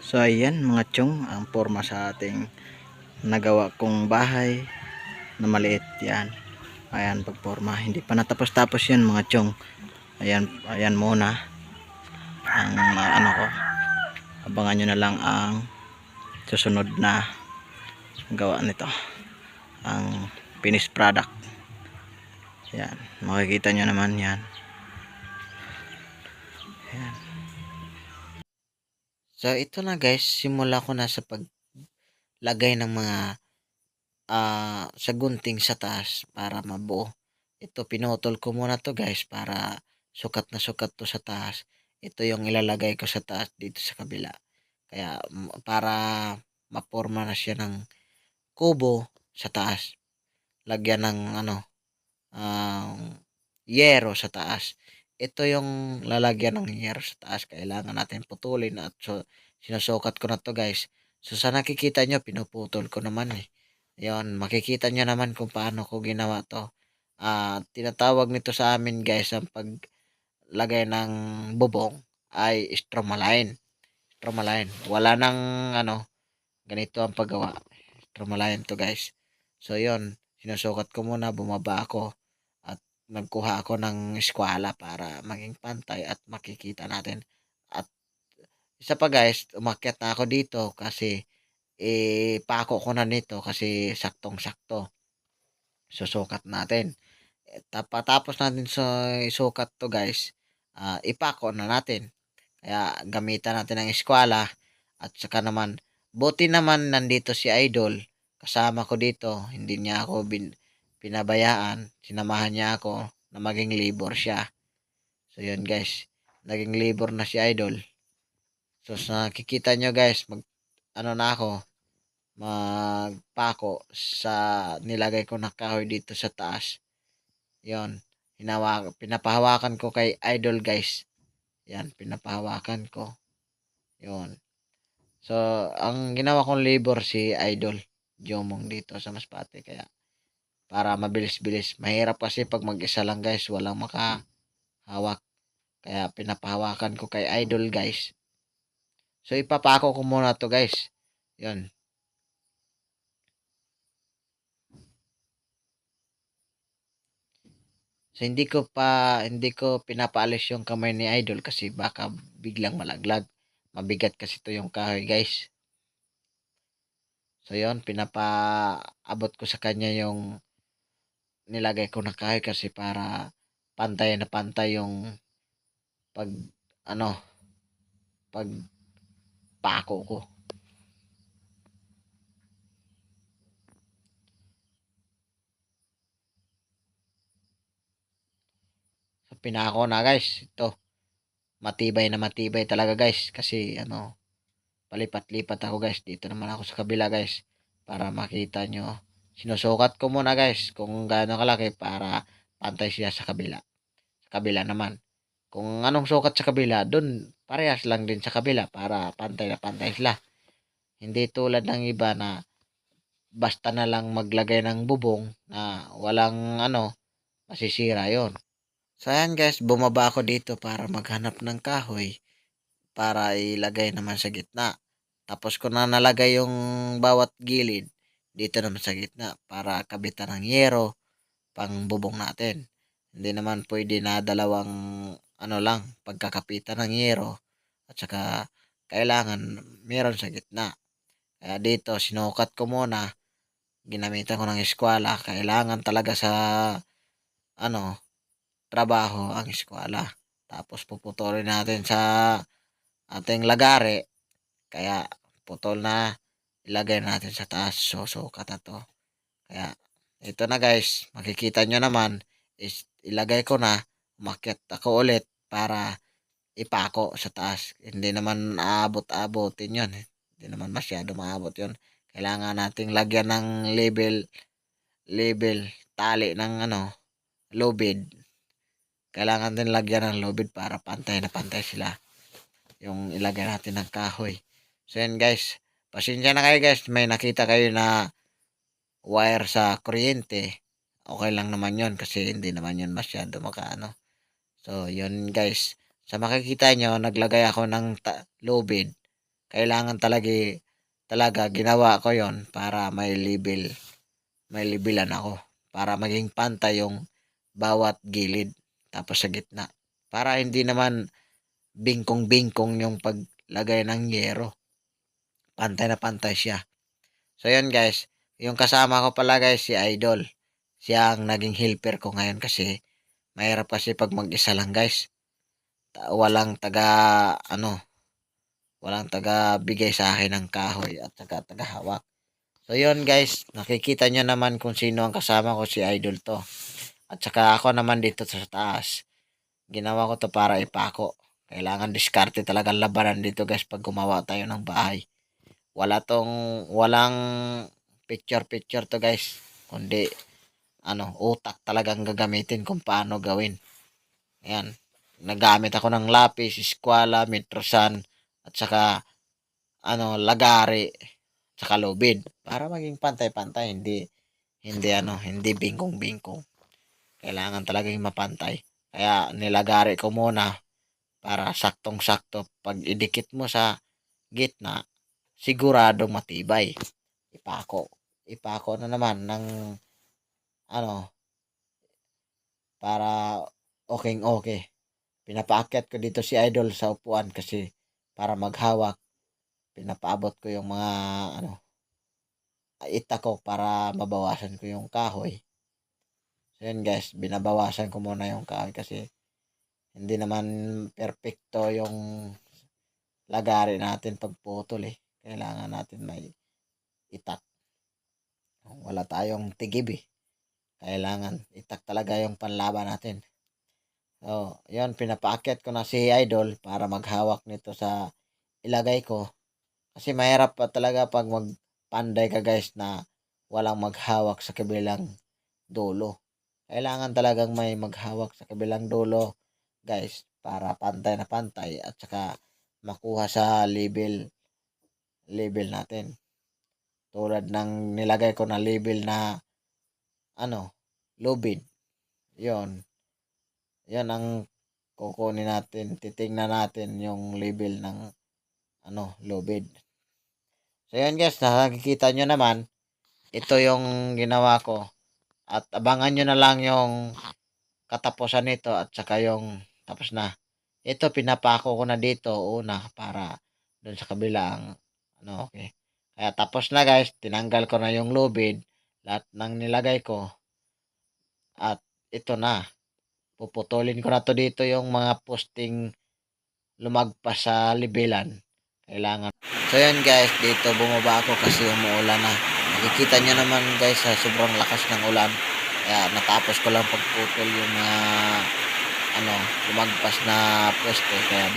So ayan mga chong, ang forma sa ating nagawa kong bahay na maliit yan. Ayan pagporma, hindi pa natapos-tapos yan mga chong. Ayan, ayan muna ang ano ko. Abangan nyo na lang ang susunod na gawa nito. Ang finished product. Yan, makikita nyo naman yan. Ayan. So ito na guys, simula ko na sa paglagay ng mga sa gunting sa taas para mabuo. Ito pinutol ko muna to guys para sukat na sukat to sa taas. Ito yung ilalagay ko sa taas dito sa kabila. Kaya para maporma na siya ng kubo sa taas. Lagyan ng yero sa taas. Ito yung lalagyan ng yero sa taas. Kailangan natin putulin at sinusukat ko na to guys. So sa nakikita nyo, pinuputol ko naman eh. Ayun, makikita nyo naman kung paano ko ginawa to. Tinatawag nito sa amin guys ang paglagay ng bubong ay stromaline. Stromaline. Wala nang ganito ang paggawa. Stromaline to guys. So yun, sinusukat ko muna, bumaba ako at nagkuha ako ng eskwala para maging pantay at makikita natin. At isa pa guys, umakyat na ako dito kasi pako ko na nito kasi saktong-sakto. Susukat natin. Tapos natin isukat to guys, ipako na natin. Kaya gamitan natin ng eskwala at saka naman, buti naman nandito si Idol. Kasama ko dito, hindi niya ako pinabayaan. Sinamahan niya ako na maging labor siya. So yun guys, naging labor na si Idol. So sa nakikita nyo guys, na ako, magpako sa nilagay ko na kahoy dito sa taas. Yon, pinapahawakan ko kay Idol guys. Yan, pinapahawakan ko. Yon. So, ang ginawa kong labor si Idol Jomong dito sa Masbate. Kaya, para mabilis-bilis. Mahirap kasi pag mag-isa lang guys, walang makahawak. Kaya, pinapahawakan ko kay Idol guys. So, ipapako ko muna to guys. Yon. So, hindi ko pinapaalis yung kamay ni Idol kasi baka biglang malaglag. Mabigat kasi to yung kahoy guys. So, yon, pinapaabot ko sa kanya yung nilagay ko na kahoy kasi para pantay na pantay yung pag ano pag pako ko. So, pinako na guys. Ito, matibay talaga guys kasi palipat-lipat ako guys. Dito naman ako sa kabila guys para makita nyo. Sinusukat ko muna guys kung gaano kalaki para pantay siya sa kabila. Sa kabila naman. Kung anong sukat sa kabila, dun parehas lang din sa kabila para pantay na pantay sila. Hindi tulad ng iba na basta na lang maglagay ng bubong na walang masisira yon. So ayan guys, bumaba ako dito para maghanap ng kahoy para ilagay naman sa gitna. Tapos ko na nalagay yung bawat gilid dito naman sa gitna para kabitan ng yero pang bubong natin. Hindi naman pwede na dalawang lang pagkakapitan ng yero at saka kailangan meron sa gitna. Kaya dito sinukat ko muna, ginamitan ko ng eskwala. Kailangan talaga sa trabaho ang eskwala. Tapos puputulin natin sa ating lagare. Kaya putol na, ilagay natin sa taas. Susukat na to. Kaya ito na guys, makikita nyo naman is ilagay ko na, umakyat ako ulit para ipako sa taas. Hindi naman aabot-abotin yun. Hindi naman masyado maabot yun. Kailangan nating lagyan ng label, tali ng lubid. Kailangan din lagyan ng lubid para pantay na pantay sila. Yung ilagay natin ng kahoy. So yan guys, pasensya na kayo guys, may nakita kayo na wire sa kuryente. Okay lang naman yon kasi hindi naman yun masyado makaano. So yun guys, sa makikita nyo, naglagay ako ng lubid kailangan talaga ginawa ko yon para may lebelan ako. Para maging pantay yung bawat gilid. Tapos sa gitna. Para hindi naman bingkong-bingkong yung paglagay ng yero. Pantay na pantay siya. So yun guys, yung kasama ko pala guys si Idol. Siya ang naging helper ko ngayon kasi mahirap kasi pag mag-isa lang guys. Walang walang taga bigay sa akin ng kahoy at taga hawak. So yun guys, nakikita nyo naman kung sino ang kasama ko, si Idol to. At saka ako naman dito sa taas. Ginawa ko to para ipako. Kailangan diskarte talaga labanan dito guys pag gumawa tayo ng bahay. Walang picture to guys. Kundi utak talagang gagamitin kung paano gawin. Ayan. Nagamit ako ng lapis, eskwala, metrosan, at saka lagari, saka lubid para maging pantay-pantay, hindi bingkong-bingkong. Kailangan talagang mapantay. Kaya nilagari ko muna para saktong-sakto. Pag idikit mo sa gitna, siguradong matibay. Ipako. Ipako na naman ng ano para okay. Pinapaakyat ko dito si Idol sa upuan kasi para maghawak. Pinapaabot ko yung mga ita ko para mabawasan ko yung kahoy. So yun guys, binabawasan ko muna yung kahoy kasi hindi naman perfecto yung lagari natin pagputol eh. Kailangan natin may itak. Wala tayong tigib eh. Kailangan itak talaga yung panlaban natin. So, yun, pinapaakyat ko na si Idol para maghawak nito sa ilagay ko. Kasi mahirap pa talaga pag magpanday ka guys na walang maghawak sa kabilang dulo. Kailangan talagang may maghawak sa kabilang dulo guys para pantay na pantay at saka makuha sa level natin. Tulad ng nilagay ko na label na lubid. Yon. Yan ang kukunin natin, titingnan natin yung label ng lubid. So yan guys, nakikita nyo naman, ito yung ginawa ko. At abangan nyo na lang yung katapusan nito at saka yung tapos na. Ito, pinapako ko na dito una para dun sa kabilang okay. Kaya tapos na guys, tinanggal ko na yung lubid, lahat ng nilagay ko. At ito na, puputulin ko na to dito yung mga posting lumagpas sa lebelan. Kailangan. So yan guys, dito bumaba ako kasi umuulan na. Nakikita nyo naman guys sa sobrang lakas ng ulan. Kaya natapos ko lang pagputol yung mga lumagpas na poste. Kaya